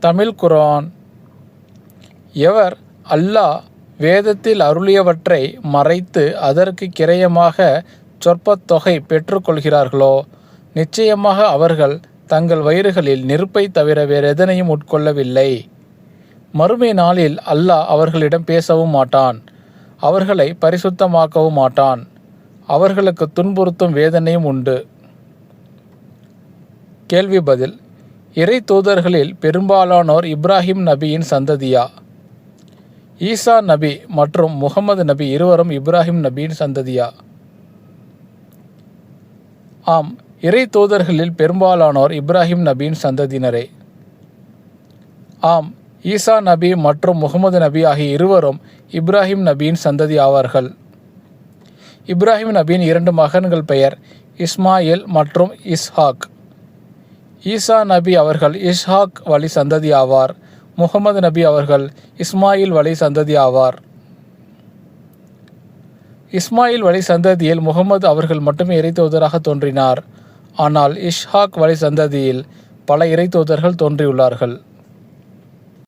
தமிழ் குர்ஆன். எவர் அல்லாஹ் வேதத்தில் அருளியவற்றை மறைத்து அதற்கு கிரயமாக சொற்பத் தொகை பெற்றுக்கொள்கிறார்களோ நிச்சயமாக அவர்கள் தங்கள் வயிறுகளில் நெருப்பை தவிர வேறெதனையும் உட்கொள்ளவில்லை. மறுமை நாளில் அல்லாஹ் அவர்களிடம் பேசவும் மாட்டான், அவர்களை பரிசுத்தமாக்கவும் மாட்டான். அவர்களுக்கு துன்புறுத்தும் வேதனையும் உண்டு. கேள்வி பதில். இறை தூதர்களில் பெரும்பாலானோர் இப்ராஹிம் நபியின் சந்ததியா? ஈசா நபி மற்றும் முகமது நபி இருவரும் இப்ராஹிம் நபியின் சந்ததியா? ஆம், இறை தூதர்களில் பெரும்பாலானோர் இப்ராஹிம் நபியின் சந்ததியினரே. ஆம், ஈசா நபி மற்றும் முகமது நபி ஆகிய இருவரும் இப்ராஹிம் நபியின் சந்ததி ஆவார்கள். இப்ராஹிம் நபியின் 2 மகன்கள் பெயர் இஸ்மாயில் மற்றும் இஸ்ஹாக். ஈசா நபி அவர்கள் இஸ்ஹாக் வழி சந்ததி ஆவார். முகமது நபி அவர்கள் இஸ்மாயில் வழி சந்ததி ஆவார். இஸ்மாயில் வழி சந்ததியில் முகமது அவர்கள் மட்டுமே இறைத்தூதராக தோன்றினார். ஆனால் இஸ்ஹாக் வழி சந்ததியில் பல இறைத்தூதர்கள் தோன்றியுள்ளார்கள்.